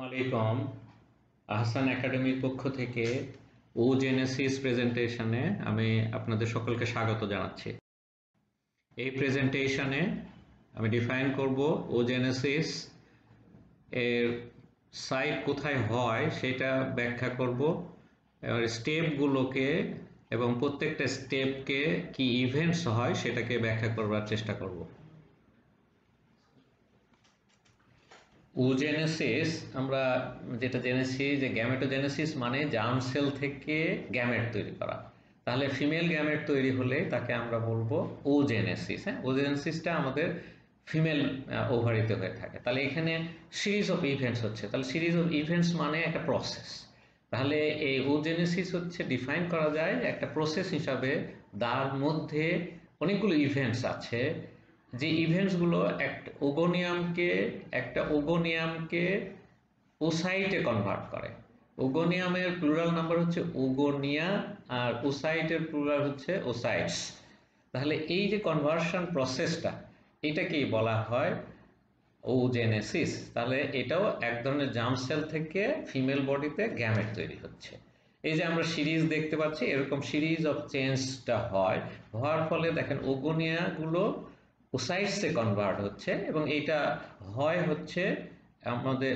আলাইকুম। আহসান একাডেমির পক্ষ থেকে ওজেনেসিস প্রেজেন্টেশনে আমি আপনাদের সকলকে স্বাগত জানাচ্ছি। এই প্রেজেন্টেশনে আমি ডিফাইন করব ওজেনেসিস এর সাইট কোথায় হয় সেটা ব্যাখ্যা করব, এবার স্টেপগুলোকে এবং প্রত্যেকটা স্টেপকে কি ইভেন্টস হয় সেটাকে ব্যাখ্যা করবার চেষ্টা করব। ওজেনেসিস আমরা যেটা জেনেছি যে গ্যামেটোজেনেসিস মানে জার্ম সেল থেকে গ্যামেট তৈরি করা। তাহলে ফিমেল গ্যামেট তৈরি হলে তাকে আমরা বলবো ওজেনেসিস। হ্যাঁ, ওজেনেসিসটা আমাদের ফিমেল ওভারিতে হয়ে থাকে। তাহলে এখানে সিরিজ অফ ইভেন্টস হচ্ছে, তাহলে সিরিজ অফ ইভেন্টস মানে একটা প্রসেস। তাহলে এই ওজেনেসিস হচ্ছে ডিফাইন করা যায় একটা প্রসেস হিসাবে, তার মধ্যে অনেকগুলো ইভেন্টস আছে যে ইভেন্টসগুলো একটা ওগোনিয়ামকে ওসাইটে কনভার্ট করে। ওগোনিয়ামের প্লুরাল নাম্বার হচ্ছে ওগোনিয়া, আর ওসাইটের প্লুরাল হচ্ছে ওসাইটস। তাহলে এই যে কনভার্সন প্রসেসটা, এটাকেই বলা হয় ওজেনেসিস। তাহলে এটাও এক ধরনের জার্ম সেল থেকে ফিমেল বডিতে গ্যামেট তৈরি হচ্ছে। এই যে আমরা সিরিজ দেখতে পাচ্ছি, এরকম সিরিজ অফ চেঞ্জটা হওয়ার ফলে দেখেন ওগোনিয়াগুলো ওসাইটসে কনভার্ট হচ্ছে, এবং এইটা হচ্ছে আমাদের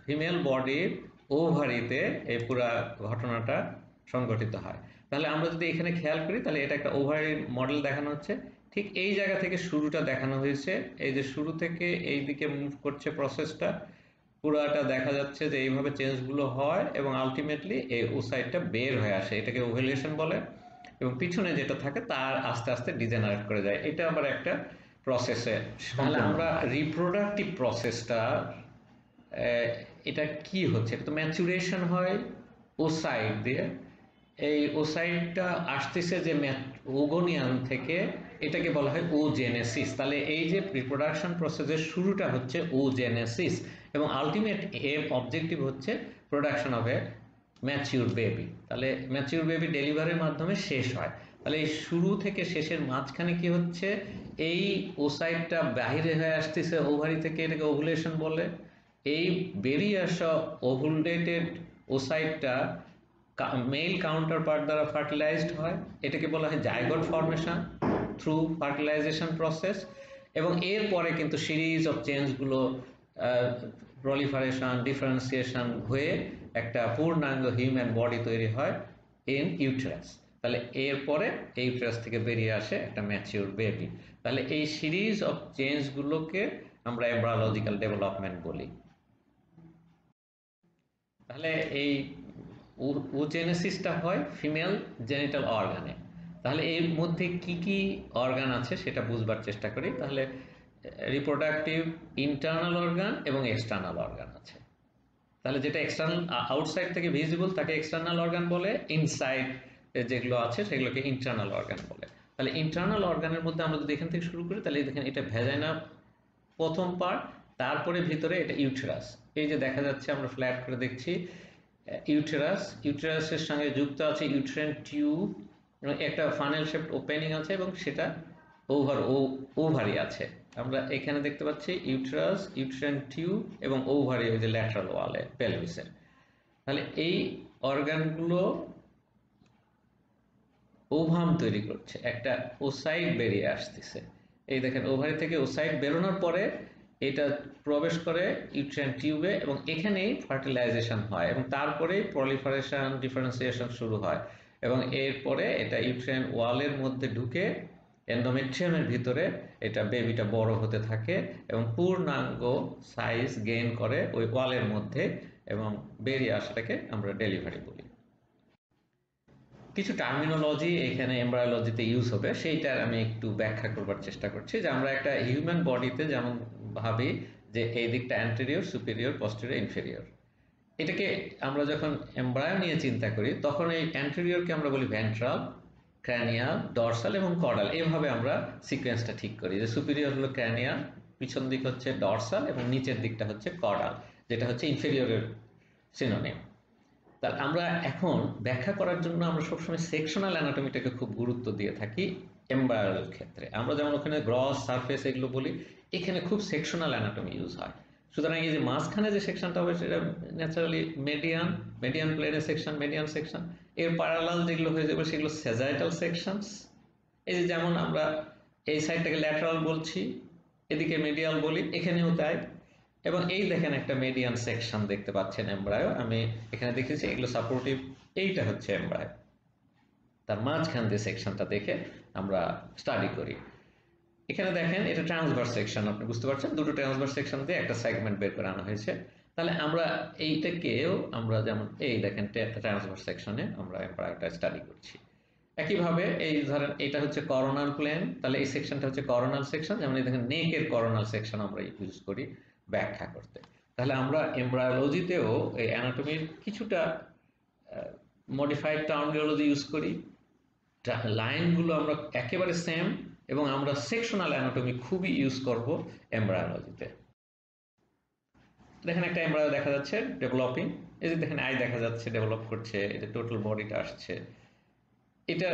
ফিমেল বডির ওভারিতে এই পুরা ঘটনাটা সংঘটিত হয়। তাহলে আমরা যদি এখানে খেয়াল করি, তাহলে এটা একটা ওভারির মডেল দেখানো হচ্ছে। ঠিক এই জায়গা থেকে শুরুটা দেখানো হয়েছে, এই যে শুরু থেকে এই দিকে মুভ করছে প্রসেসটা, পুরাটা দেখা যাচ্ছে যে এইভাবে চেঞ্জগুলো হয় এবং আলটিমেটলি এই ওসাইটটা বের হয়ে আসে, এটাকে ওভুলেশন বলে। এবং পিছনে যেটা থাকে তার আস্তে আস্তে ডিজেনারেট করে যায়, এটা আবার একটা প্রসেসে। তাহলে আমরা রিপ্রোডাক্টিভ প্রসেসটা এটা কি হচ্ছে, এটা তো ম্যাচুরেশন হয় ওসাইট দিয়ে। এই ওসাইটটা আসতেছে যে ওগোনিয়াম থেকে, এটাকে বলা হয় ওজেনেসিস। তাহলে এই যে রিপ্রোডাকশন প্রসেসের শুরুটা হচ্ছে ওজেনেসিস, এবং আলটিমেট অবজেক্টিভ হচ্ছে production of A mature baby. তাহলে ম্যাচিউর বেবি ডেলিভারির মাধ্যমে শেষ হয়। তাহলে এই শুরু থেকে শেষের মাঝখানে কি হচ্ছে, এই ওসাইটটা বাহিরে হয়ে আসতেছে ওভারি থেকে, এটাকে ওভুলেশন বলে। এই বেরিয়ে আসা ওভুলেটেড ওসাইটটা মেল কাউন্টার পার্ট দ্বারা ফার্টিলাইজড হয়, এটাকে বলা হয় zygote formation through fertilisation process. এবং এরপরে কিন্তু সিরিজ অফ চেঞ্জগুলো প্রলিফারেশন ডিফারেন্সিয়েশন হয়ে একটা পূর্ণাঙ্গ হিউম্যান বডি তৈরি হয় ইন ইউটেরাস। তাহলে এরপরে ইউটেরাস থেকে বেরিয়ে আসে একটা ম্যাচিউর বেবি। তাহলে এই সিরিজ অফ চেঞ্জগুলোকে আমরা এমব্রায়োলজিক্যাল ডেভেলপমেন্ট বলি। তাহলে এই ওজেনেসিসটা হয় ফিমেল জেনিটাল অর্গানে। তাহলে এর মধ্যে কি কি অর্গান আছে সেটা বুঝবার চেষ্টা করি। তাহলে রিপ্রোডাক্টিভ ইন্টারনাল অর্গান এবং এক্সটার্নাল অর্গান আছে। তাহলে যেটা এক্সটার্নাল আউটসাইড থেকে ভিজিবল তাকে এক্সটার্নাল অর্গান বলে, ইনসাইড যেগুলো আছে সেগুলোকে ইন্টারনাল অর্গান বলে। তাহলে ইন্টারনাল অর্গানের মধ্যে আমরা যদি এখান থেকে শুরু করি, তাহলে দেখেন এটা ভ্যাজাইনা প্রথম পার্ট, তারপরে ভিতরে এটা ইউটেরাস। এই যে দেখা যাচ্ছে, আমরা ফ্ল্যাট করে দেখছি ইউটেরাসের সঙ্গে যুক্ত আছে ইউটেরাইন টিউব, একটা ফানেল শেপড ওপেনিং আছে, এবং সেটা ওভারি আছে। আমরা এখানে দেখতে পাচ্ছি ইউটেরাস, ইউটেরাইন টিউব এবং ওভারি, ওই যে ল্যাটারাল ওয়ালে পেলভিসের। তাহলে এই অর্গানগুলো ওভাম তৈরি করছে, একটা ওসাইট বেরিয়ে আসতেছে। এই দেখেন ওভারি থেকে ওসাইট বেরোনোর পরে এটা প্রবেশ করে ইউটেরাইন টিউবে, এবং এখানেই ফার্টিলাইজেশন হয়, এবং তারপরে প্রলিফারেশন ডিফারেন্সিয়েশন শুরু হয়, এবং এরপরে এটা ইউটেরাইন ওয়ালের মধ্যে ঢুকে এন্ডোমেট্রিয়ামের ভিতরে এটা বেবিটা বড় হতে থাকে এবং পূর্ণাঙ্গ সাইজ গেইন করে ওই ওয়ালের মধ্যে, এবং বেরিয়ে আসাটাকে আমরা ডেলিভারি বলি। কিছু টার্মিনোলজি এখানে এমব্রায়োলজিতে ইউজ হবে, সেইটার আমি একটু ব্যাখ্যা করবার চেষ্টা করছি। যে আমরা একটা হিউম্যান বডিতে যেমন ভাবি যে এই দিকটা অ্যান্টেরিয়র, সুপিরিয়র, পস্টেরিয়র, ইনফেরিয়র, এটাকে আমরা যখন এমব্রায়ো নিয়ে চিন্তা করি তখন এই অ্যান্টেরিয়রকে আমরা বলি ভেন্ট্রাল, ক্র্যানিয়াল, ডরসাল এবং কর্ডাল। এইভাবে আমরা সিকোয়েন্সটা ঠিক করি যে সুপিরিয়র হলো ক্র্যানিয়াল, পিছন দিক হচ্ছে ডরসাল, এবং নিচের দিকটা হচ্ছে কর্ডাল, যেটা হচ্ছে ইনফেরিয়রের সিনোনিম। তা আমরা এখন ব্যাখ্যা করার জন্য আমরা সবসময় সেকশনাল অ্যানাটমিটাকে খুব গুরুত্ব দিয়ে থাকি। এমব্রায়োর ক্ষেত্রে আমরা যেমন ওখানে গ্রস সারফেস এগুলো বলি, এখানে খুব সেকশনাল অ্যানাটমি ইউজ হয়। সুতরাং এই যে মাঝখানে যে সেকশনটা হবে সেটা ন্যাচারালি মিডিয়ান প্লেনের সেকশন, মিডিয়ান সেকশন। এর প্যারালাল যেগুলো হয়ে যাবে সেগুলো স্যাজাইটাল সেকশনস। এই যে যেমন আমরা এই সাইডটাকে ল্যাটারাল বলছি, এদিকে মিডিয়াল বলি, এখানেও তাই। এবং এই দেখেন একটা মিডিয়ান সেকশন দেখতে পাচ্ছেন এমব্রায়ো, আমি এখানে দেখেছি এগুলো সাপোর্টিভ। এইটা হচ্ছে এমব্রায়ো, তার মাঝখান দিয়ে সেকশনটা দেখে আমরা স্টাডি করি। এখানে দেখেন এটা ট্রান্সভার্স সেকশন, আপনি বুঝতে পারছেন দুটো ট্রান্সভার্স সেকশন দিয়ে একটা সেগমেন্ট বের করে আনা হয়েছে। তাহলে আমরা এইটাকেও আমরা যেমন এই দেখেন ট্রান্সভার্স সেকশনে আমরা এমব্রায়োটা স্টাডি করছি। একইভাবে এই ধরেন এটা হচ্ছে করোনাল প্লেন, তাহলে এই সেকশনটা হচ্ছে করোনাল সেকশন, যেমন এই দেখেন নেকের করোনাল সেকশন আমরা ইউজ করি ব্যাখ্যা করতে। তাহলে আমরা এমব্রায়োলজিতেও এই অ্যানাটমির কিছুটা মডিফাইড টার্মিনোলজি ইউজ করি, লাইনগুলো আমরা একেবারে সেম, এবং আমরা সেকশনাল অ্যানাটমি খুবই ইউজ করব এমব্রায়োলজিতে। দেখেন একটা এমব্রায়ো দেখা যাচ্ছে ডেভেলপিং, এই যে দেখেন আই দেখা যাচ্ছে ডেভেলপ করছে, এই যে টোটাল বডিটা আসছে। এটা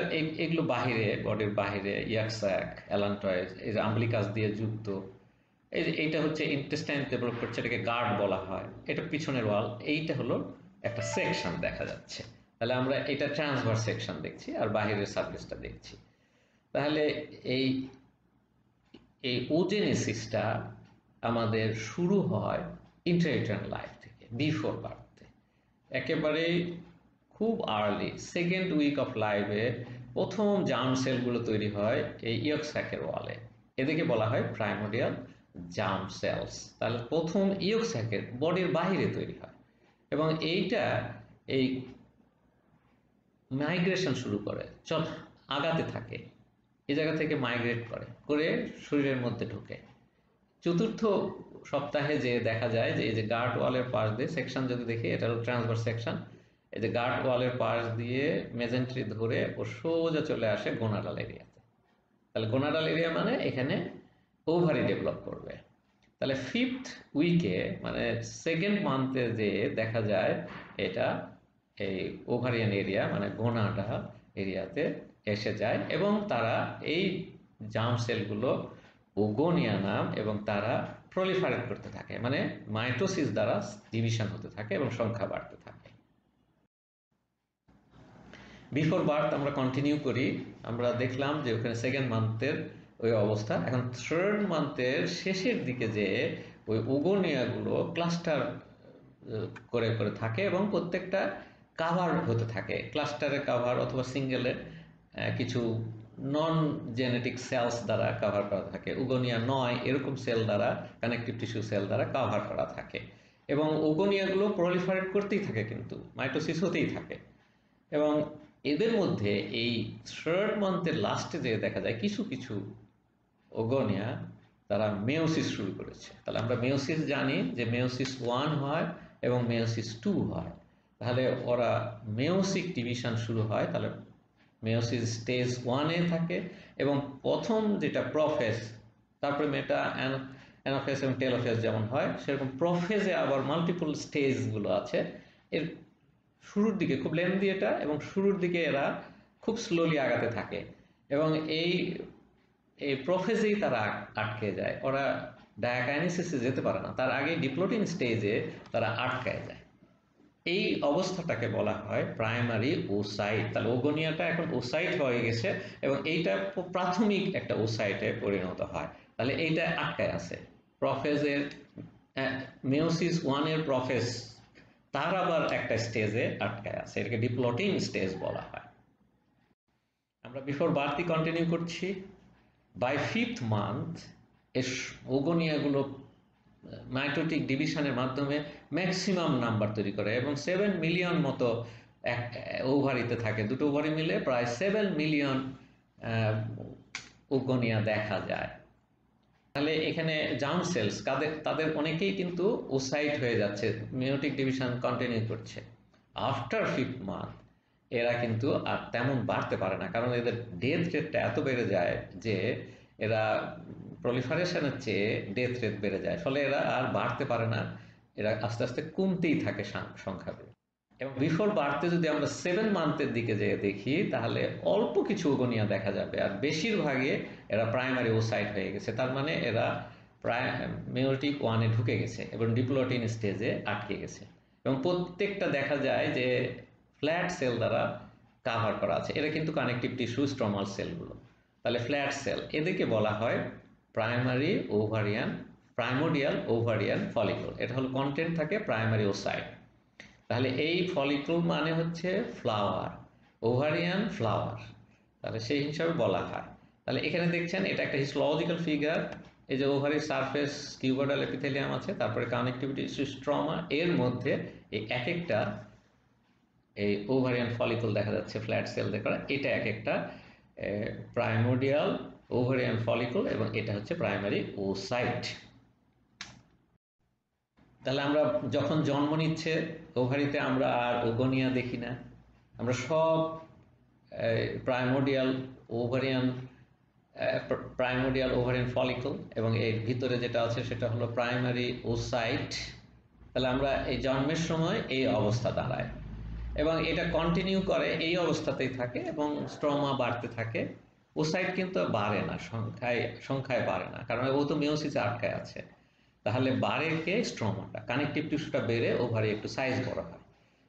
এগুলো বাহিরে, বডির বাহিরে ইয়াক স্যাক, অ্যালান্টয়েড, এই যে আম্বলিকাস দিয়ে যুক্ত। এই যে এইটা হচ্ছে ইন্টেস্টাইন ডেভেলপ করছে, এটাকে গার্ড বলা হয়। এটা পিছনের ওয়াল, এইটা হলো একটা সেকশন দেখা যাচ্ছে। তাহলে আমরা এটা ট্রান্সভার্স সেকশন দেখছি আর বাহিরের সারফেসটা দেখছি। তাহলে এই এই ওজেনেসিসটা আমাদের শুরু হয় ইন্ট্রাইউটেরাইন লাইফ থেকে, বিফোর বার্থে, একেবারেই খুব আর্লি সেকেন্ড উইক অফ লাইফে প্রথম জার্ম সেলগুলো তৈরি হয় এই ইয়ক স্যাকের ওয়ালে। এদেরকে বলা হয় প্রাইমোডিয়াল জার্ম সেলস। তাহলে প্রথম ইয়ক স্যাকের বডির বাইরে তৈরি হয়, এবং এইটা এই মাইগ্রেশন শুরু করে, আগাতে থাকে, এই জায়গা থেকে মাইগ্রেট করে শরীরের মধ্যে ঢোকে। চতুর্থ সপ্তাহে যে দেখা যায় যে এই যে গার্ড ওয়ালের পাশ দিয়ে সেকশন যদি দেখি, এটা হলো ট্রান্সভার্স সেকশন, এই যে গার্ড ওয়ালের পাশ দিয়ে মেজেন্ট্রি ধরে ও সোজা চলে আসে গোনাডাল এরিয়াতে। তাহলে গোনাডাল এরিয়া মানে এখানে ওভারি ডেভেলপ করবে। তাহলে ফিফথ উইকে মানে সেকেন্ড মান্থে যে দেখা যায় এটা এই ওভারিয়ান এরিয়া মানে গোনাডাল এরিয়াতে এসে যায়, এবং তারা এই জার্ম সেলগুলো ওগোনিয়া নাম, এবং তারা প্রলিফারেট করতে থাকে, মানে মাইটোসিস দ্বারা ডিভিশন হতে থাকে এবং সংখ্যা বাড়তে থাকে। বিফোর বার্থ আমরা কন্টিনিউ করি, আমরা দেখলাম যে ওখানে সেকেন্ড মান্থের ওই অবস্থা। এখন থার্ড মান্থের শেষের দিকে যে ওই ওগোনিয়াগুলো ক্লাস্টার করে করে থাকে, এবং প্রত্যেকটা কাভার হতে থাকে, ক্লাস্টারে কাভার অথবা সিঙ্গেলে কিছু নন জেনেটিক সেলস দ্বারা কাভার করা থাকে। উগোনিয়া নয় এরকম সেল দ্বারা, কানেকটিভ টিস্যু সেল দ্বারা কাভার করা থাকে, এবং উগোনিয়াগুলো প্রলিফারেট করতেই থাকে, কিন্তু মাইটোসিস হতেই থাকে। এবং এদের মধ্যে এই থার্ড মান্থের লাস্টে যে দেখা যায় কিছু কিছু ওগোনিয়া তারা মেয়োসিস শুরু করেছে। তাহলে আমরা মেয়োসিস জানি যে মেয়োসিস 1 হয় এবং মেয়োসিস 2 হয়। তাহলে ওরা মেয়োসিক ডিভিশন শুরু হয়, তাহলে মেয়োসিস স্টেজ 1-এ থাকে, এবং প্রথম যেটা প্রফেজ, তারপরে মেটা অ্যানাফেজ এবং টেলোফেজ যেমন হয়, সেরকম প্রফেজে আবার মাল্টিপল স্টেজগুলো আছে। এর শুরুর দিকে খুব লেন্দি এটা, এবং শুরুর দিকে এরা খুব স্লোলি আগাতে থাকে, এবং এই প্রফেজেই তারা আটকে যায়, ওরা ডায়াকাইনেসিসে যেতে পারে না, তার আগে ডিপ্লোটিন স্টেজে তারা আটকায় যায়। এই অবস্থাটাকে বলা হয় প্রাইমারি ওসাইট। তাহলে ওগোনিয়াটা এখন ওসাইট হয়ে গেছে, এবং এইটা প্রাথমিক একটা ওসাইটে পরিণত হয়। তাহলে এইটা আটকায় আছে প্রফেজের, মেয়োসিস 1-এর প্রফেজ, তার আবার একটা স্টেজে আটকায় আছে, এটাকে ডিপ্লোটিন স্টেজ বলা হয়। আমরা বিফোর বার্থই কন্টিনিউ করছি। বাই ফিফথ মান্থ এর ওগোনিয়াগুলো মাইটোটিক ডিভিশনের মাধ্যমে ম্যাক্সিমাম নাম্বার তৈরি করে, এবং 7 মিলিয়ন মতো ওভারিতে থাকে, দুটো ওভারি মিলে প্রায় 7 মিলিয়ন ওগোনিয়া দেখা যায়। তাহলে এখানে জার্ম সেলস তাদের অনেকেই কিন্তু ওসাইট হয়ে যাচ্ছে, মেয়োটিক ডিভিশন কন্টিনিউ করছে। আফটার ফিফথ মান্থ এরা কিন্তু আর তেমন বাড়তে পারে না, কারণ এদের ডেথ রেটটা এত বেড়ে যায় যে এরা প্রলিফারেশনের চেয়ে ডেথ রেট বেড়ে যায়, ফলে এরা আর বাড়তে পারে না, এরা আস্তে আস্তে কমতেই থাকে সংখ্যাগুলো। এবং বিফোর বার্থে যদি আমরা 7 মান্থের দিকে যেয়ে দেখি, তাহলে অল্প কিছু ওগোনিয়া দেখা যাবে, আর বেশিরভাগে এরা প্রাইমারি ওসাইট হয়ে গেছে। তার মানে এরা মেয়োটিক 1-এ ঢুকে গেছে এবং ডিপ্লয়েডিং স্টেজে আটকে গেছে এবং প্রত্যেকটা দেখা যায় যে ফ্ল্যাট সেল দ্বারা কাভার করা আছে। এটা কিন্তু কানেকটিভ টিস্যু স্ট্রমাল সেলগুলো। তাহলে ফ্ল্যাট সেল, এদেরকে বলা হয় প্রাইমোডিয়াল ওভারিয়ান ফলিকল। এটা হলো কন্টেন্ট থাকে প্রাইমারি ওসাইট। তাহলে এই ফলিকল মানে হচ্ছে ফ্লাওয়ার, ওভারিয়ান ফ্লাওয়ার, তাহলে সেই হিসাবে বলা হয়। তাহলে এখানে দেখছেন এটা একটা হিস্টোলজিক্যাল ফিগার। এই যে ওভারি সারফেস কিউবয়েডাল এপিথেলিয়াম আছে, তারপরে কানেকটিভিটি স্ট্রমা, এর মধ্যে এই এক একটা এই ওভারিয়ান ফলিকল দেখা যাচ্ছে, ফ্ল্যাট সেল দেখা, এটা এক একটা প্রাইমোডিয়াল ওভারিয়ান ফলিকল এবং এটা হচ্ছে প্রাইমারি ওসাইট। তাহলে আমরা যখন জন্ম নিচ্ছে ওভারিতে আমরা আর ওগোনিয়া দেখি না, আমরা সব প্রাইমোডিয়াল ওভারিয়ান ফলিকল এবং এর ভিতরে যেটা আছে সেটা হলো প্রাইমারি ওসাইট। তাহলে আমরা এই জন্মের সময় এই অবস্থা দাঁড়ায় এবং এটা কন্টিনিউ করে, এই অবস্থাতেই থাকে এবং স্ট্রমা বাড়তে থাকে। ওসাইট কিন্তু বাড়ে না, সংখ্যায় বাড়ে না, কারণ ও তো মিওসিসে আটকায় আছে। তাহলে বাড়ে কে? স্ট্রমাটা, কানেকটিভ টিস্যুটা বেড়ে ওভারি একটু সাইজ বড় হয়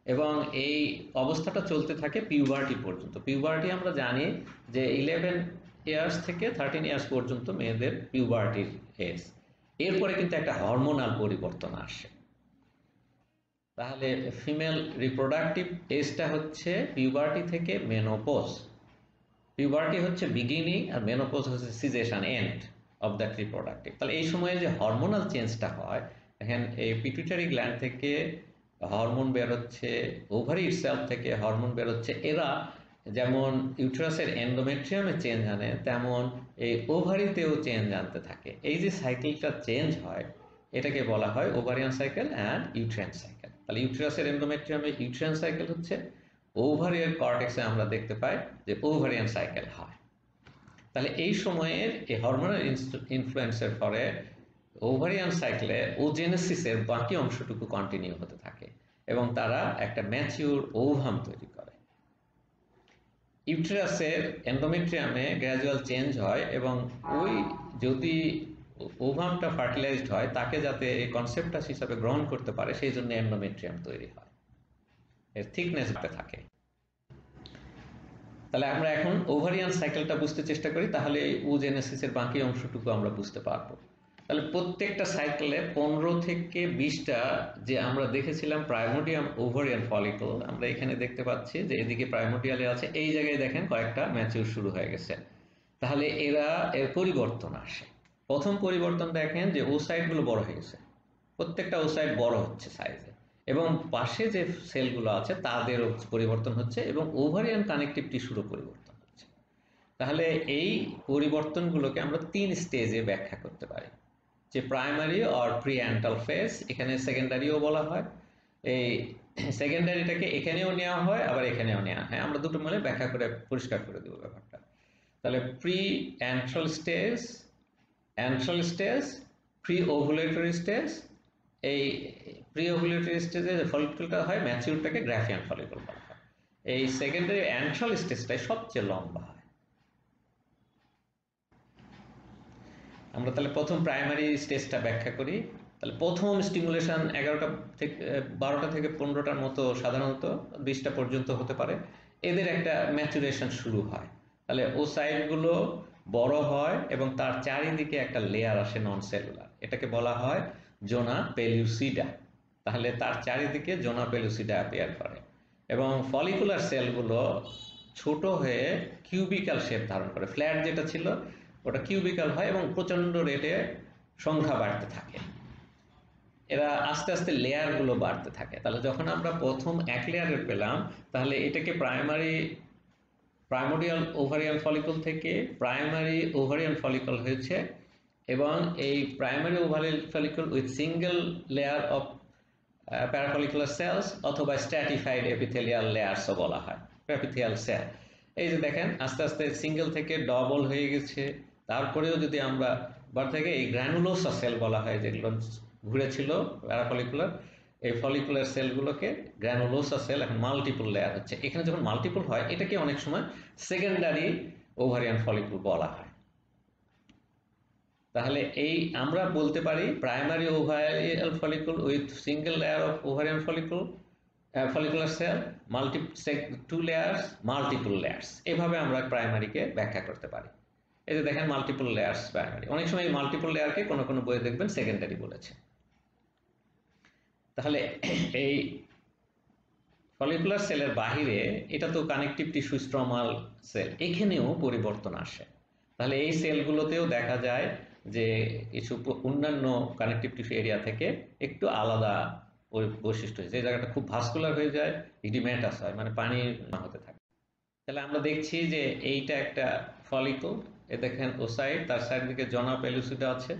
এবং এই অবস্থাটা চলতে থাকে পিউবার্টি পর্যন্ত। পিউবার্টি আমরা জানি যে 11 ইয়ার্স থেকে 13 ইয়ার্স পর্যন্ত মেয়েদের পিউবার্টির এজ। এরপরে কিন্তু একটা হরমোনাল পরিবর্তন আসে। তাহলে ফিমেল রিপ্রোডাক্টিভ এজটা হচ্ছে পিউবার্টি থেকে মেনোপজ। পিউবার্টি হচ্ছে বিগিনিং আর মেনোপজ হচ্ছে cessation, end of that reproductive. তাহলে এই সময়ে যে হরমোনাল চেঞ্জটা হয়, দেখেন এই পিটুইটারি গ্ল্যান্ড থেকে হরমোন বেরোচ্ছে, ওভারি ইটসেলফ থেকে হরমোন বেরোচ্ছে। এরা যেমন ইউটেরাসের এন্ডোমেট্রিয়ামে চেঞ্জ আনে, তেমন এই ওভারিতেও চেঞ্জ আনতে থাকে। এই যে সাইকেলটা চেঞ্জ হয়, এটাকে বলা হয় ovarian cycle and uterine cycle. তাহলে ইউটেরাসের এন্ডোমেট্রিয়ামে ইউট্রাইন সাইকেল হচ্ছে, ওভারিয়ান কর্টেক্সে আমরা দেখতে পাই যে ওভারিয়ান সাইকেল হয়। তাহলে এই সময়ের এই হরমোনাল ইনফ্লুয়েন্সের ফলে ওভারিয়ান সাইকেলে ওজেনেসিসের বাকি অংশটুকু কন্টিনিউ হতে থাকে এবং তারা একটা ম্যাচিউর ওভাম তৈরি করে। ইউটেরাসের এন্ডোমেট্রিয়ামে গ্র্যাজুয়াল চেঞ্জ হয় এবং ওই যদি ওভামটা ফার্টিলাইজড হয়, তাকে যাতে এই কনসেপ্টাস হিসাবে গ্রহণ করতে পারে, সেই জন্য এন্ডোমেট্রিয়াম তৈরি হয়, এর থিকনেস বাড়তে থাকে। তাহলে আমরা এখন ওভারিয়ান সাইকেলটা বুঝতে চেষ্টা করি, তাহলে ওজেনেসিসের বাকি অংশটুকু আমরা বুঝতে পারবো। তাহলে প্রত্যেকটা সাইকেলে 15 থেকে 20টা যে আমরা দেখেছিলাম প্রাইমোডিয়াম ওভারিয়ান ফলিকল, আমরা এখানে দেখতে পাচ্ছি যে এদিকে প্রাইমোডিয়ালে আছে, এই জায়গায় দেখেন কয়েকটা ম্যাচিউর শুরু হয়ে গেছে। তাহলে এর পরিবর্তন আসে। প্রথম পরিবর্তন দেখেন যে ওসাইটগুলো বড় হয়ে গেছে, প্রত্যেকটা ওসাইট বড় হচ্ছে সাইজে এবং পাশে যে সেলগুলো আছে তাদেরও পরিবর্তন হচ্ছে এবং ওভারিয়ান কানেকটিভ টিস্যুরও পরিবর্তন হচ্ছে। তাহলে এই পরিবর্তনগুলোকে আমরা 3 স্টেজে ব্যাখ্যা করতে পারি, যে প্রাইমারি অর প্রি অ্যান্টাল ফেজ, এখানে সেকেন্ডারিও বলা হয়। এই সেকেন্ডারিটাকে এখানেও নেওয়া হয়, আবার এখানেও নেওয়া হয়। আমরা দুটো মিলে ব্যাখ্যা করে পরিষ্কার করে দেবো ব্যাপারটা। তাহলে pre antral stage, pre ovulatory stage. এই প্রি ওভুলেটরি স্টেজে যে ফলিকলটা হয়, ম্যাচিউরটাকে গ্রাফিয়ান ফলিকল বলা হয়। এই সেকেন্ডারি অ্যান্ট্রাল স্টেজটাই সবচেয়ে লম্বা হয়। আমরা তাহলে প্রথম প্রাইমারি স্টেজটা ব্যাখ্যা করি। তাহলে প্রথম স্টিমুলেশন 11টা থেকে 12টা থেকে 15টার মতো, সাধারণত 20টা পর্যন্ত হতে পারে, এদের একটা ম্যাচুরেশন শুরু হয়। তাহলে ও সাইডগুলো বড় হয় এবং তার চারিদিকে একটা লেয়ার আসে নন সেলুলার, এটাকে বলা হয় জোনা পেলুসিডা। তাহলে তার চারিদিকে জোনা পেলুসিডা অ্যাপিয়ার করে এবং ফলিকুলার সেলগুলো ছোট হয়ে কিউবিক্যাল শেপ ধারণ করে। ফ্ল্যাট যেটা ছিল ওটা কিউবিক্যাল হয় এবং প্রচণ্ড রেটে সংখ্যা বাড়তে থাকে। এরা আস্তে আস্তে লেয়ারগুলো বাড়তে থাকে। তাহলে যখন আমরা প্রথম এক লেয়ারের পেলাম, তাহলে এটাকে প্রাইমোডিয়াল ওভারিয়ান ফলিকল থেকে প্রাইমারি ওভারিয়ান ফলিকল হয়েছে এবং এই primary ovarian follicle with single layer of parafollicular cells অথবা স্ট্র্যাটিফাইড এপিথেলিয়াল লেয়ার্সও বলা হয়, এপিথেলিয়াল সেল। এই যে দেখেন আস্তে আস্তে সিঙ্গেল থেকে ডবল হয়ে গেছে। তারপরেও যদি আমরা থেকে এই গ্র্যানুলোসা সেল বলা হয়, যেগুলো ঘুরেছিল প্যারাফলিকুলার, এই ফলিকুলার সেলগুলোকে গ্র্যানুলোসা সেল, এখন মাল্টিপল লেয়ার হচ্ছে। এখানে যখন মাল্টিপল হয়, এটাকে অনেক সময় সেকেন্ডারি ওভারিয়ান ফলিকুল বলা হয়। তাহলে এই আমরা বলতে পারি primary ovarial follicle with single layer of ovarian follicle follicular cell to layers multiple layers, এভাবে আমরা প্রাইমারিকে ব্যাখ্যা করতে পারি। এই যে দেখেন মাল্টিপল লেয়ার্স প্রাইমারি, অনেক সময় এই মাল্টিপল লেয়ারকে কোনো কোনো বইয়ে দেখবেন সেকেন্ডারি বলেছে। তাহলে এই ফলিকুলার সেলের বাহিরে এটা তো কানেকটিভ টিস্যু স্ট্রমাল সেল, এখানেও পরিবর্তন আসে। তাহলে এই সেলগুলোতেও দেখা যায় যে কিছু অন্যান্য কানেকটিভ টিস্যু এরিয়া থেকে একটু আলাদা বৈশিষ্ট্য, যে জায়গাটা খুব ভাস্কুলার হয়ে যায়, ইডিমেটাস হয়, মানে পানি না হতে থাকে। তাহলে আমরা দেখছি যে এইটা একটা ফলিকল, এ দেখেন ওসাইট, তার সাইড দিকে জনা পেলুসিডা আছে।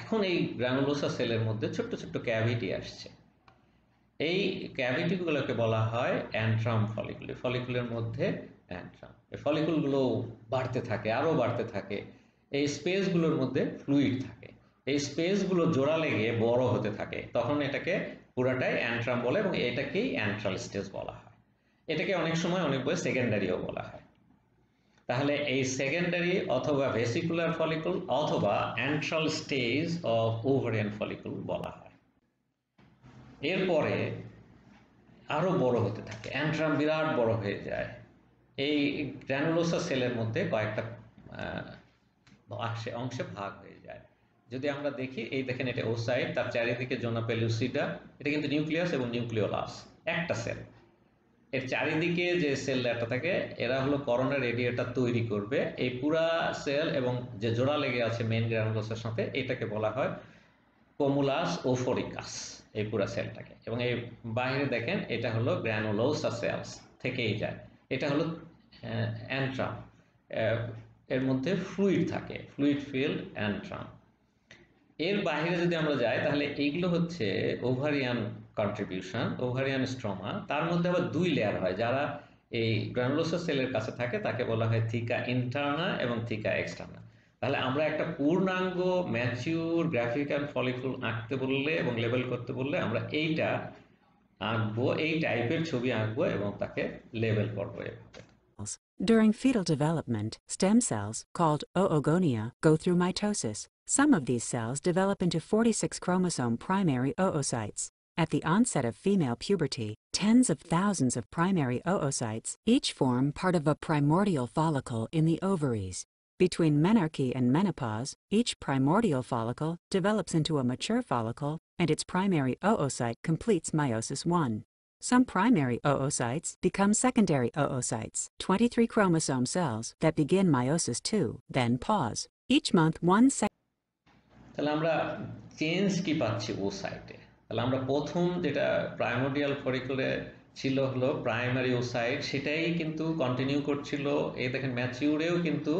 এখন এই গ্রানুলোসা সেলের মধ্যে ছোট্ট ছোট্ট ক্যাভিটি আসছে, এই ক্যাভিটিগুলোকে বলা হয় অ্যান্ট্রাম ফলিকুল। ফলিকুলের মধ্যে অ্যান্ট্রাম, এই ফলিকুলগুলো বাড়তে থাকে, আরও বাড়তে থাকে, এই স্পেসগুলোর মধ্যে ফ্লুইড থাকে, এই স্পেসগুলো জোড়া লেগে বড় হতে থাকে, তখন এটাকে পুরাটাই অ্যান্ট্রাম বলে এবং এটাকেই অ্যান্ট্রাল স্টেজ বলা হয়। এটাকে অনেক সময় অনেক বই সেকেন্ডারিও বলা হয়। তাহলে এই সেকেন্ডারি অথবা ভেসিকুলার ফলিকুল অথবা antral stage of ovarian follicle বলা হয়। এরপরে আরো বড় হতে থাকে, অ্যান্ট্রাম বিরাট বড় হয়ে যায়। এই গ্র্যানুলোসা সেলের মধ্যে কয়েকটা অংশে ভাগ হয়ে যায়। যদি আমরা দেখি, এই দেখেন এটা ওসাইট, তার চারিদিকে জোনা পেলুসিডা, এটা কিন্তু নিউক্লিয়াস এবং নিউক্লিওলাস একটা সেল। এর চারিদিকে যে সেল লেয়ারটা থাকে এরা হলো করোনা রেডিয়েটার তৈরি করবে এই পুরা সেল, এবং যে জোড়া লেগে আছে মেইন গ্র্যানুলোসের সাথে এটাকে বলা হয় কোমুলাস ওফোরিকাস, এই পুরা সেলটাকে। এবং এই বাইরে দেখেন এটা হলো গ্র্যানুলোসা সেলস থেকেই যায়, এটা হলো অ্যান্ট্রাম, এর মধ্যে ফ্লুইড থাকে, ফ্লুইড ফিল্ড অ্যান্ট্রাম। এর বাইরে যদি আমরা যাই তাহলে এইগুলো হচ্ছে ওভারিয়ান কন্ট্রিবিউশন, ওভারিয়ান স্ট্রোমা। তার মধ্যে আবার দুই লেয়ার হয়, যারা এই গ্রানুলোসা সেলের কাছে থাকে তাকে বলা হয় থিকা ইন্টারনা এবং থিকা এক্সটার্না। তাহলে আমরা একটা পূর্ণাঙ্গ ম্যাচিউর গ্রাফিক্যাল ফলিকুল আঁকতে বললে এবং লেবেল করতে বললে আমরা এইটা আঁকবো, এই টাইপের ছবি আঁকবো এবং তাকে লেবেল করবো এভাবে। During fetal development, stem cells, called oogonia, go through mitosis. Some of these cells develop into 46 chromosome primary oocytes. At the onset of female puberty, tens of thousands of primary oocytes each form part of a primordial follicle in the ovaries. Between menarche and menopause, each primordial follicle develops into a mature follicle, and its primary oocyte completes meiosis I. Some primary oocytes become secondary oocytes, 23 chromosome cells that begin meiosis II, then pause. Each month, তাহলে আমরা change কি পাচ্ছি ওসাইটে? তাহলে আমরা প্রথম যেটা primordial ফলিকুলে ছিল হলো প্রাইমারি ওসাইট, সেটাই কিন্তু কন্টিনিউ করছিল। এই দেখেন ম্যাচিউরেও কিন্তু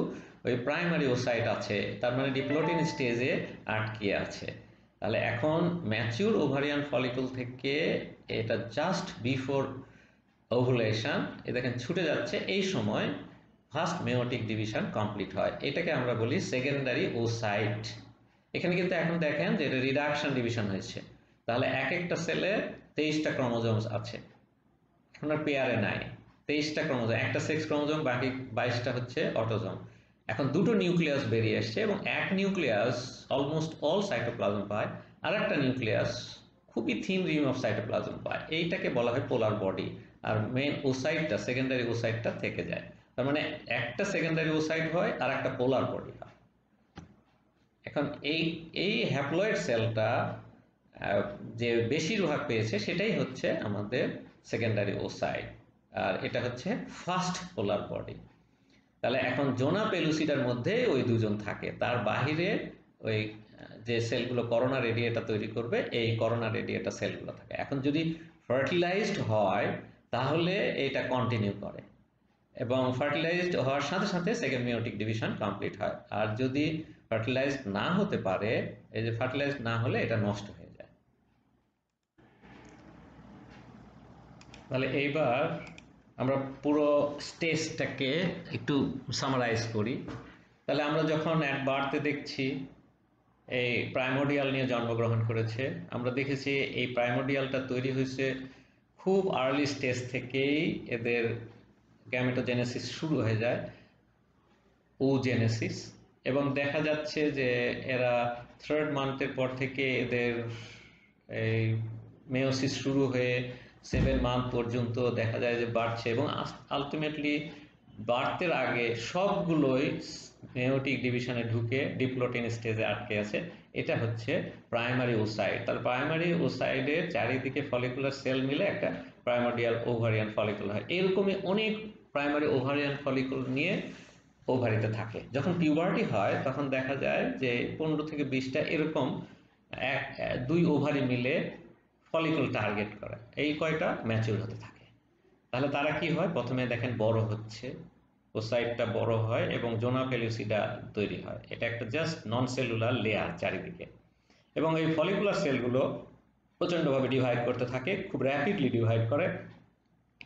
ওই প্রাইমারি ওসাইট আছে, তার মানে ডিপ্লোটিন স্টেজে আটকে আছে। তাহলে এখন ম্যাচিউর ওভারিয়ান ফলিকুল থেকে এটা জাস্ট বিফোর ওভুলেশন, এ দেখেন ছুটে যাচ্ছে, এই সময় ফার্স্ট মেয়োটিক ডিভিশন কমপ্লিট হয়, এটাকে আমরা বলি সেকেন্ডারি ওসাইট। এখানে কিন্তু এখন দেখেন যে এটা রিডাকশন ডিভিশন হয়েছে, তাহলে এক একটা সেলে 23টা ক্রোমোজোমস আছে, এখন আর পেয়ারে নাই, 23টা ক্রোমোজোম, একটা সেক্স ক্রোমোজোম, বাকি 22টা হচ্ছে অটোজোম। এখন দুটো নিউক্লিয়াস বেরিয়ে আসছে এবং এক নিউক্লিয়াস অলমোস্ট অল সাইটোপ্লাজম পায়, আর একটা নিউক্লিয়াস খুবই থিন রিম অফ সাইটোপ্লাজম পায়, এইটাকে বলা হয় পোলার বডি। আর মেইন ওসাইটটা, সেকেন্ডারি ওসাইটটা থেকে যায়, তার মানে একটা সেকেন্ডারি ওসাইট হয় আর একটা পোলার বডি হয়। এখন এই হ্যাপ্লয়েড সেলটা যে বেশিরভাগ পেয়েছে সেটাই হচ্ছে আমাদের সেকেন্ডারি ওসাইট, আর এটা হচ্ছে ফার্স্ট পোলার বডি। তাহলে এখন জোনা পেলুসিডার মধ্যে ওই দুজন থাকে, তার বাহিরে ওই যে সেলগুলো করোনা রেডিয়েটার তৈরি করবে এই করোনা রেডিয়েটার সেলগুলো থাকে। এখন যদি ফার্টিলাইজড হয় তাহলে এটা কন্টিনিউ করে এবং ফার্টিলাইজড হওয়ার সাথে সাথে সেকেন্ড মেয়োটিক ডিভিশন কমপ্লিট হয়। আর যদি ফার্টিলাইজড না হতে পারে, এই যে ফার্টিলাইজড না হলে এটা নষ্ট হয়ে যায়। তাহলে এইবার আমরা পুরো স্টেজটাকে একটু সামারাইজ করি। তাহলে আমরা যখন অ্যাট বার্থে দেখছি এই প্রাইমোডিয়াল নিয়ে জন্মগ্রহণ করেছে, আমরা দেখেছি এই প্রাইমোডিয়ালটা তৈরি হয়েছে খুব আর্লি স্টেজ থেকেই, এদের গ্যামেটোজেনেসিস শুরু হয়ে যায়, ওজেনেসিস। এবং দেখা যাচ্ছে যে এরা 3rd মান্থের পর থেকে এদের এই মেয়োসিস শুরু হয়ে 7 মান্থ পর্যন্ত দেখা যায় যে বাড়ছে এবং আলটিমেটলি বাড়তের আগে সবগুলোই মেয়োটিক ডিভিশনে ঢুকে ডিপ্লোটিন স্টেজে আটকে আছে। এটা হচ্ছে প্রাইমারি ওসাইট। তাহলে প্রাইমারি ওসাইডের চারিদিকে ফলিকুলার সেল মিলে একটা প্রাইমোর্ডিয়াল ওভারিয়ান ফলিকুল হয়। এরকমই অনেক প্রাইমারি ওভারিয়ান ফলিকুল নিয়ে ওভারিতে থাকে। যখন পিউবার্টি হয় তখন দেখা যায় যে 15 থেকে 20টা এরকম দুই ওভারি মিলে ফলিকুল টার্গেট করে। এই কয়টা ম্যাচিউর হতে থাকে। তাহলে তারা কি হয়, প্রথমে দেখেন বড় হচ্ছে, ওসাইটটা বড় হয় এবং জোনা পেলুসিডা তৈরি হয়। এটা একটা জাস্ট নন সেলুলার লেয়ার চারিদিকে, এবং এই ফলিকুলার সেলগুলো প্রচণ্ডভাবে ডিভাইড করতে থাকে, খুব র্যাপিডলি ডিভাইড করে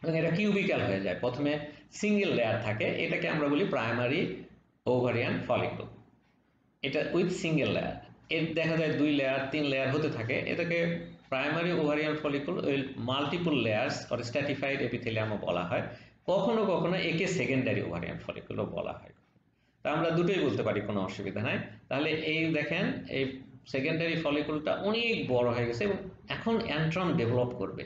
এবং এটা কিউবিক্যাল হয়ে যায়। প্রথমে সিঙ্গেল লেয়ার থাকে, এটাকে আমরা বলি প্রাইমারি ওভারিয়ান ফলিকল। এটা উইথ সিঙ্গেল লেয়ার, এর দেখা যায় 2 লেয়ার 3 লেয়ার হতে থাকে। এটাকে primary ovarian follicle multiple layers or stratified এপিথেলিয়ামও বলা হয়। কখনো কখনো একে সেকেন্ডারি ওভারিয়ান ফলিকলও বলা হয়। তা আমরা দুটোই বলতে পারি, কোনো অসুবিধা নাই। তাহলে এই দেখেন এই সেকেন্ডারি ফলিকলটা অনেক বড় হয়ে গেছে এবং এখন অ্যান্ট্রাম ডেভেলপ করবে।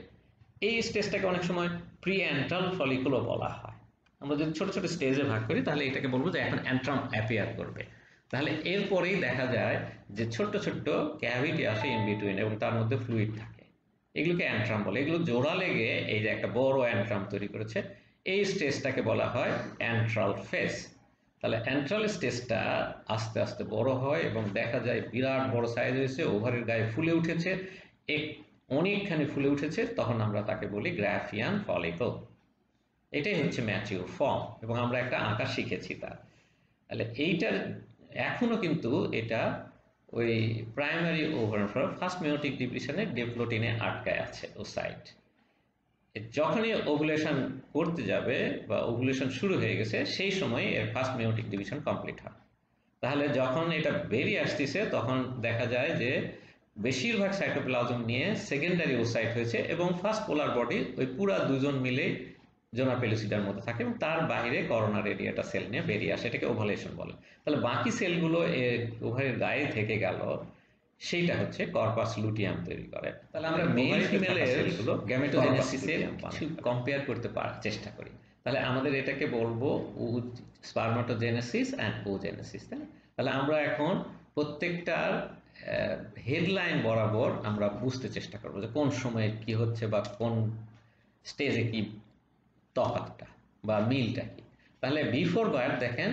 এই স্টেজটাকে অনেক সময় প্রি অ্যান্ট্রাল ফলিকলও বলা হয়। আমরা যদি ছোট ছোট স্টেজে ভাগ করি তাহলে এটাকে বলবো যে এখন অ্যান্ট্রাম অ্যাপিয়ার করবে। তাহলে এরপরেই দেখা যায় যে ছোট্ট ছোট্ট ক্যাভিটি আসে ইন বিটুইন এবং তার মধ্যে ফ্লুইড থাকে, এগুলোকে অ্যান্ট্রাম বলে। এগুলো জোড়া লেগে এই যে একটা বড় অ্যান্ট্রাম তৈরি করেছে, এই স্টেজটাকে বলা হয় অ্যান্ট্রাল ফেজ। তাহলে অ্যান্ট্রাল স্টেজটা আস্তে আস্তে বড় হয় এবং দেখা যায় বিরাট বড় সাইজ হয়েছে, ওভারের গায়ে ফুলে উঠেছে, অনেকখানি ফুলে উঠেছে, তখন আমরা তাকে বলি গ্রাফিয়ান ফলিকল। এটাই হচ্ছে ম্যাচিউর ফর্ম এবং আমরা একটা আঁকা শিখেছি তার। তাহলে এইটার এখনো কিন্তু এটা ওই প্রাইমারি ওভার ফার্স্ট মেয়োটিক ডিভিশনে ডিপ্লোটিনে আটকায় আছে ও সাইট। যখনই ওভুলেশন করতে যাবে বা ওভুলেশন শুরু হয়ে গেছে সেই সময় এর ফার্স্ট মেয়োটিক ডিভিশন কমপ্লিট হয়। তাহলে যখন এটা বেরিয়ে আসতেছে তখন দেখা যায় যে বেশিরভাগ সাইটোপ্লাজম নিয়ে সেকেন্ডারি ওসাইট হয়েছে এবং ফার্স্ট পোলার বডি ওই পুরা দুজন মিলে জোনা পেলুসিডার মধ্যে থাকে এবং তার বাইরে করোনা রেডিয়েটা সেল নিয়ে বেরিয়ে আসে, এটাকে ওভালেশন বলে। তাহলে বাকি সেলগুলো ওভারের গায়ে থেকে গেল, সেইটা হচ্ছে কর্পাস লুটিয়াম তৈরি করে। তাহলে আমরা মেল ফিমেলের সেলগুলো গ্যামেটোজেনেসিসের কিছু কম্পেয়ার করতে চেষ্টা করি। তাহলে আমাদের এটাকে বলবো স্পারমাটোজেনেসিস অ্যান্ড ওজেনেসিস, তাই না? তাহলে আমরা এখন প্রত্যেকটার হেডলাইন বরাবর আমরা বুঝতে চেষ্টা করবো যে কোন সময়ে কি হচ্ছে বা কোন স্টেজে কি তফাৎটা বা মিলটা কি। তাহলে বিফোর বার্থ দেখেন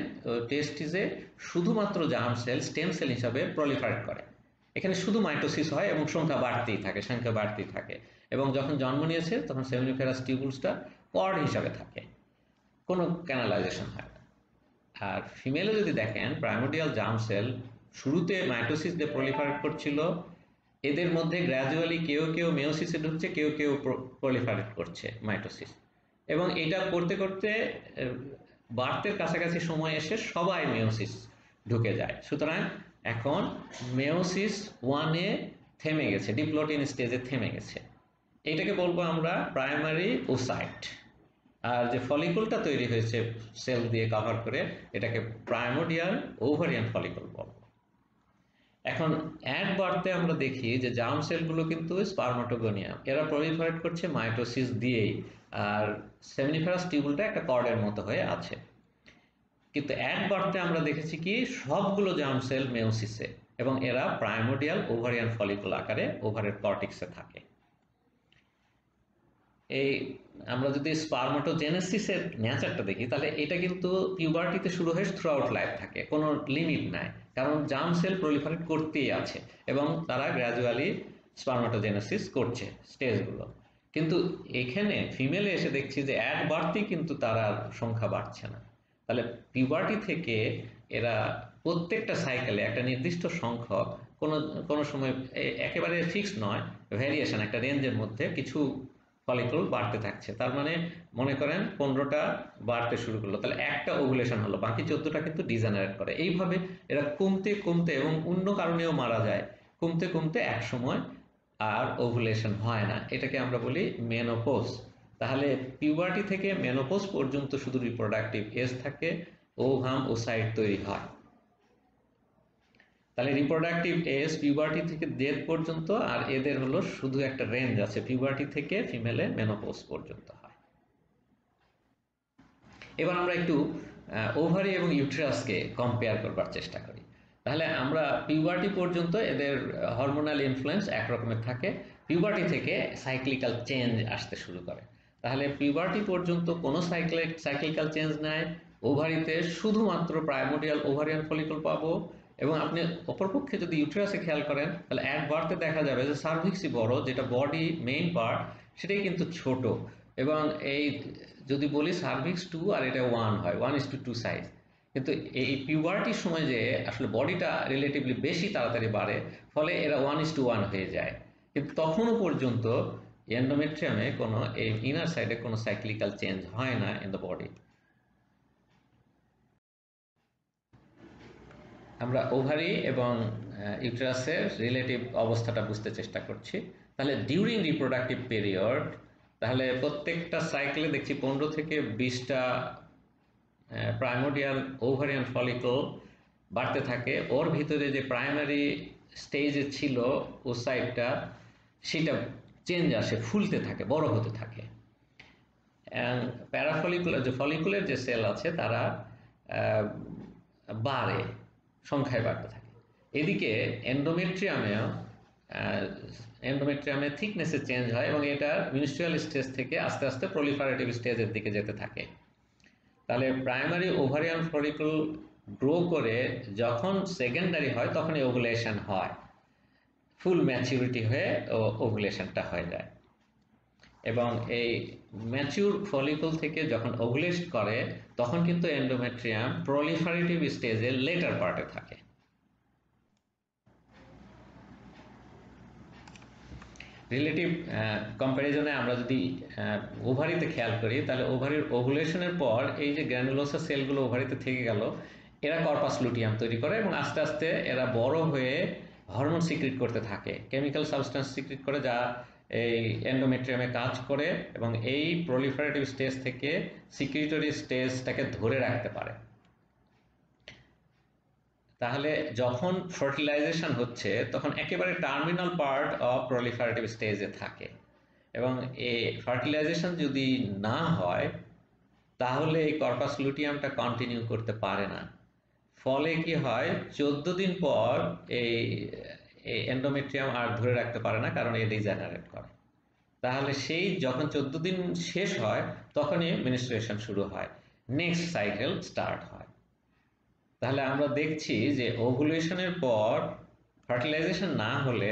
টেস্টিসে শুধুমাত্র জার্ম সেল স্টেম সেল হিসাবে প্রলিফারেট করে, এখানে শুধু মাইটোসিস হয় এবং সংখ্যা বাড়তেই থাকে এবং যখন জন্ম নিয়েছে তখন সেমিনিফেরাস টিউবুলসটা কর্ড হিসাবে থাকে, কোনো ক্যানালাইজেশন হয় না। আর ফিমেলে যদি দেখেন প্রাইমোর্ডিয়াল জার্ম সেল শুরুতে মাইটোসিস দিয়ে প্রলিফারেট করছিল, এদের মধ্যে গ্র্যাজুয়ালি কেউ কেউ মেয়োসিসে ঢুকছে, কেউ কেউ প্রলিফারেট করছে মাইটোসিস, এবং এটা করতে করতে বার্থের কাছাকাছি সময় এসে সবাই মেয়োসিস ঢুকে যায়। সুতরাং এখন মেয়োসিস 1-এ থেমে গেছে, ডিপ্লোটিন স্টেজে থেমে গেছে, এটাকে বলবো আমরা প্রাইমারি ওসাইট। আর যে ফলিকলটা তৈরি হয়েছে সেল দিয়ে কভার করে এটাকে প্রাইমোর্ডিয়াল ওভারিয়ান ফলিকল বলবো। এখন অ্যাট বার্থে আমরা দেখি যে জার্ম সেলগুলো কিন্তু স্পারমাটোগোনিয়া, এরা প্রলিফারেট করছে মাইটোসিস দিয়েই, আর সেমিনিফেরাস টিউবুলটা একটা কর্ডের মতো হয়ে আছে। কিন্তু অ্যাট বার্থে আমরা দেখেছি কি সবগুলো জার্ম সেল মেয়োসিসে এবং এরা প্রাইমোর্ডিয়াল ওভারিয়ান ফলিকল আকারে ওভারের কর্টিক্সে থাকে। এই আমরা যদি স্পারমাটোজেনেসিসের নেচারটা দেখি তাহলে এটা কিন্তু পিউবার্টিতে শুরু হয়ে থ্রু আউট লাইফ থাকে, কোনো লিমিট নাই, কারণ জার্ম সেল প্রলিফারেট করতেই আছে এবং তারা গ্র্যাজুয়ালি স্পারমাটোজেনেসিস করছে স্টেজগুলো। কিন্তু এখানে ফিমেলে এসে দেখছি যে অ্যাট বার্থই কিন্তু তার সংখ্যা বাড়ছে না। তাহলে পিউবার্টি থেকে এরা প্রত্যেকটা সাইকেলে একটা নির্দিষ্ট সংখ্যক, কোনো কোনো সময় একেবারে ফিক্সড নয়, ভ্যারিয়েশন একটা রেঞ্জের মধ্যে কিছু ফলিকল বাড়তে থাকছে। তার মানে মনে করেন 15টা বাড়তে শুরু করলো, তাহলে একটা ওভুলেশন হলো, বাকি 14টা কিন্তু ডিজেনারেট করে। এইভাবে এরা কমতে কমতে এবং অন্য কারণেও মারা যায়, কমতে কমতে এক সময় আর ওভুলেশন হয় না, এটাকে আমরা বলি মেনোপজ। তাহলে পিউবার্টি থেকে মেনোপজ পর্যন্ত শুধু রিপ্রোডাক্টিভ এজ থাকে, ওভাম ওসাইট তৈরি হয়। তাহলে রিপ্রোডাক্টিভ এজ পিউবার্টি থেকে ডেথ পর্যন্ত, আর এদের হলো শুধু একটা রেঞ্জ আছে, পিউবার্টি থেকে ফিমেলে মেনোপজ পর্যন্ত হয়। এবার আমরা একটু ওভারি এবং ইউটেরাসকে কম্পেয়ার করবার চেষ্টা করি। তাহলে আমরা পিউবার্টি পর্যন্ত এদের হরমোনাল ইনফ্লুয়েন্স একরকমের থাকে, পিউবার্টি থেকে সাইক্লিক্যাল চেঞ্জ আসতে শুরু করে। তাহলে পিউবার্টি পর্যন্ত কোনো সাইক্লিক্যাল চেঞ্জ নাই, ওভারিতে শুধুমাত্র প্রাইমোডিয়াল ওভারিয়ান ফলিকল পাবো। এবং আপনি অপরপক্ষে যদি ইউটেরাসে খেয়াল করেন তাহলে এক বার্থে দেখা যাবে যে সার্ভিক্সই বড়, যেটা বডি মেইন পার্ট সেটাই কিন্তু ছোট। এবং এই যদি বলি সার্ভিক্স 2 আর এটা 1 হয়, 1:2 সাইজ, কিন্তু এই পিউবার্টির সময় যে আসলে বডিটা রিলেটিভলি বেশি তাড়াতাড়ি বাড়ে, ফলে এরা 1:1 হয়ে যায়। কিন্তু তখনও পর্যন্ত এন্ডোমেট্রিয়ামে কোনো এই ইনার সাইডে কোনো সাইক্লিক্যাল চেঞ্জ হয় না ইন দ্য বডি। আমরা ওভারি এবং ইউটেরাসের রিলেটিভ অবস্থাটা বুঝতে চেষ্টা করছি। তাহলে ডিউরিং রিপ্রোডাক্টিভ পিরিয়ড, তাহলে প্রত্যেকটা সাইকেলে দেখছি 15 থেকে 20টা প্রাইমোডিয়াল ওভারিয়ান ফলিকল বাড়তে থাকে। ওর ভিতরে যে প্রাইমারি স্টেজে ছিল ওসাইটটা, সেটা চেঞ্জ আসে, ফুলতে থাকে, বড় হতে থাকে। প্যারাফলিকুলার যে ফলিকুলের যে সেল আছে তারা বাড়ে, সংখ্যায় বাড়তে থাকে। এদিকে এন্ডোমেট্রিয়ামে থিকনেসে চেঞ্জ হয় এবং এটা মিনিস্ট্রিয়াল স্টেজ থেকে আস্তে আস্তে প্রলিফারেটিভ স্টেজের দিকে যেতে থাকে। তাহলে প্রাইমারি ওভারিয়ান ফলিকল গ্রো করে যখন সেকেন্ডারি হয় তখনই ওভুলেশন হয়, ফুল ম্যাচিউরিটি হয়ে ওভুলেশনটা হয়ে যায়। এবং এই ম্যাচিউর ফলিকল থেকে যখন ওভুলেট করে তখন কিন্তু এন্ডোমেট্রিয়াম প্রলিফারেটিভ স্টেজের লেটার পার্টে থাকে। রিলেটিভ কম্প্যারিজনে আমরা যদি ওভারিতে খেয়াল করি তাহলে ওভারির ওভুলেশনের পর এই যে গ্র্যানুলোসা সেলগুলো ওভারিতে থেকে গেল, এরা কর্পাস লুটিয়াম তৈরি করে এবং আস্তে আস্তে এরা বড় হয়ে হরমোন সিক্রিট করতে থাকে, কেমিক্যাল সাবস্টেন্স সিক্রিট করে, যা এই এন্ডোমেট্রিয়ামে কাজ করে এবং এই প্রলিফারেটিভ স্টেজ থেকে সিক্রিটরি স্টেজটাকে ধরে রাখতে পারে। তাহলে যখন ফার্টিলাইজেশন হচ্ছে তখন একেবারে টার্মিনাল পার্ট অফ প্রলিফারেটিভ স্টেজে থাকে এবং এই ফার্টিলাইজেশন যদি না হয় তাহলে এই কর্পাস লুটিয়ামটা কন্টিনিউ করতে পারে না। ফলে কি হয়, 14 দিন পর এই এন্ডোমেট্রিয়াম আর ধরে রাখতে পারে না, কারণ এ ডিজেনারেট করে। তাহলে সেই যখন 14 দিন শেষ হয় তখনই মেনস্ট্রুয়েশন শুরু হয়, নেক্সট সাইকেল স্টার্ট হয়। তাহলে আমরা দেখছি যে ওভুলেশনের পর ফার্টিলাইজেশন না হলে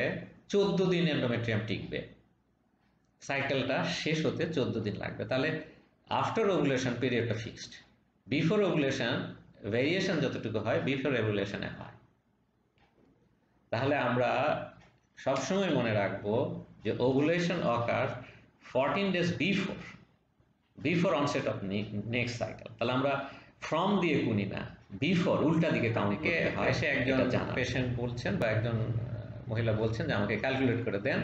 14 দিন এন্ডোমেট্রিয়াম টিকবে, সাইকেলটা শেষ হতে 14 দিন লাগবে। তাহলে আফটার ওভুলেশন পিরিয়ডটা ফিক্সড, বিফোর ওভুলেশন ভেরিয়েশন যতটুকু হয় বিফোর ওভুলেশনে হয়। তাহলে আমরা সবসময় মনে রাখবো যে ovulation ochre 14 days before onset of next cycle. তাহলে আমরা ফ্রম দিয়ে গুনি না, বিফোর উল্টা দিকে কাউন্টকে হয়। সে একজন পেশেন্ট বলছেন বা একজন মহিলা বলছেন যে আমাকে ক্যালকুলেট করে দেন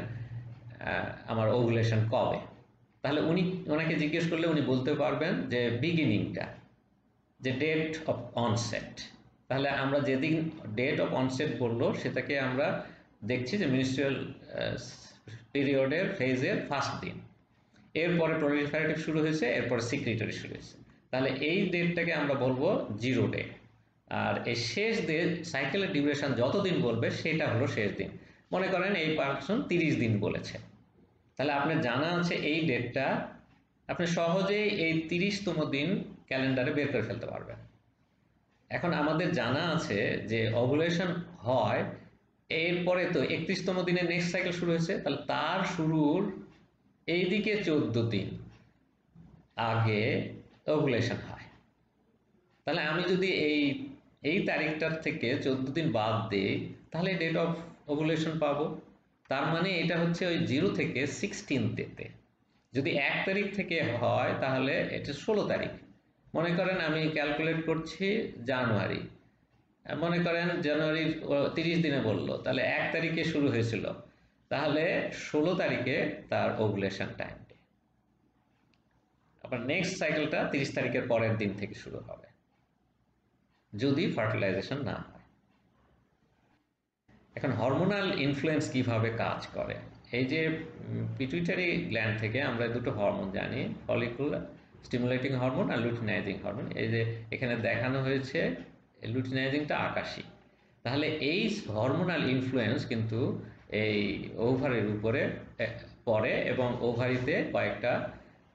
আমার ওভুলেশন কবে। তাহলে ওনাকে জিজ্ঞেস করলে উনি বলতে পারবেন যে বিগিনিংটা, যে ডেট অফ অনসেট। তাহলে আমরা যেদিন ডেট অফ অনসেট বললো সেটাকে আমরা দেখছি যে মিনিস্ট্রিয়াল পিরিয়ডের ফেজের ফার্স্ট দিন, এরপরে প্রলিফারেটিভ শুরু হয়েছে, এরপরে সিক্রিটরি শুরু হয়েছে। তাহলে এই ডেটটাকে আমরা বলবো 0 ডে, আর এই শেষ দিন সাইকেলের ডিউরেশন যতদিন বলবে সেটা হলো শেষ দিন। মনে করেন এই পার্সন 30 দিন বলেছে, তাহলে আপনার জানা আছে এই ডেটটা, আপনি সহজেই এই 30তম দিন ক্যালেন্ডারে বের করে ফেলতে পারবেন। এখন আমাদের জানা আছে যে ওভুলেশন হয় এরপরে, তো 31তম দিনে নেক্সট সাইকেল শুরু হয়েছে, তাহলে তার শুরুর এইদিকে 14 দিন আগে ওভুলেশন হয়। তাহলে আমি যদি এই তারিখটার থেকে 14 দিন বাদ দিই তাহলে ডেট অফ ওভুলেশন পাবো। তার মানে এটা হচ্ছে ওই 0 থেকে 16তে। যদি 1 তারিখ থেকে হয় তাহলে এটা 16 তারিখ। মনে করেন আমি ক্যালকুলেট করছি জানুয়ারি, মনে করেন জানুয়ারির 30 দিনে বললো, তাহলে 1 তারিখে শুরু হয়েছিল, তাহলে 16 তারিখে তার ওভুলেশন টাইম। আবার নেক্সট সাইকেলটা 30 তারিখের পরের দিন থেকে শুরু হবে যদি ফার্টিলাইজেশন না হয়। এখন হরমোনাল ইনফ্লুয়েন্স কিভাবে কাজ করে, এই যে পিটুইটারি গ্ল্যান্ড থেকে আমরা দুটো হরমোন জানি, ফলিকুলার স্টিমুলেটিং হরমোন আর লুটিনাইজিং হরমোন। এই যে এখানে দেখানো হয়েছে লুটিনাইজিংটা আকাশী। তাহলে এই হরমোনাল ইনফ্লুয়েন্স কিন্তু এই ওভারির উপরে পড়ে এবং ওভারিতে কয়েকটা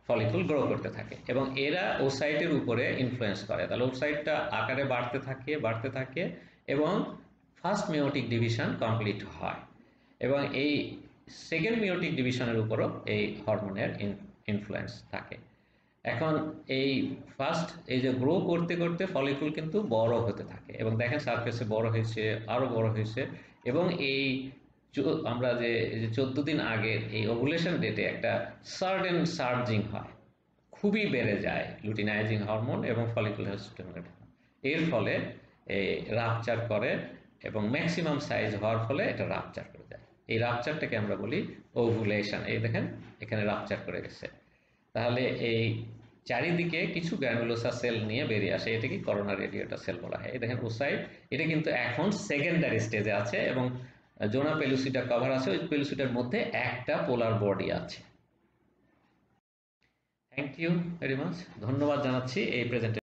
ফলিকুল গ্রো করতে থাকে এবং এরা ওসাইটের উপরে ইনফ্লুয়েন্স করে। তাহলে ওসাইটটা আকারে বাড়তে থাকে এবং ফার্স্ট মেয়োটিক ডিভিশন কমপ্লিট হয় এবং এই সেকেন্ড মেয়োটিক ডিভিশনের উপরও এই হরমোনের ইনফ্লুয়েন্স থাকে। এখন এই ফার্স্ট এই যে গ্রো করতে করতে ফলিকুল কিন্তু বড় হতে থাকে এবং দেখেন সারফেসে বড় হয়েছে, আরো বড় হয়েছে এবং এই আমরা যে 14 দিন আগের এই ওভুলেশন ডেটে একটা সার্টেন সার্জিং হয়, খুবই বেড়ে যায় লুটিনাইজিং হরমোন এবং ফলিকুলার স্টিমুলেটিং। এর ফলে রাপচার করে এবং ম্যাক্সিমাম সাইজ হওয়ার ফলে এটা রাপচার করে যায়। এই রাপচারটাকে আমরা বলি ওভুলেশন। এই দেখেন এখানে রাপচার করে গেছে। তাহলে এই চারিদিকে কিছু গ্র্যানুলোসা সেল নিয়ে বেরিয়ে আসে, এটাকে করোনা রেডিয়েটর সেল বলা হয়। এই দেখেন ওসাইট, এটা কিন্তু এখন সেকেন্ডারি স্টেজে আছে এবং জোনা পেলুসিডা কভার আছে, ওই পেলুসিডার মধ্যে একটা পোলার বডি আছে। থ্যাংক ইউ ভেরি মাচ, ধন্যবাদ জানাচ্ছি এই প্রেজেন্টেশন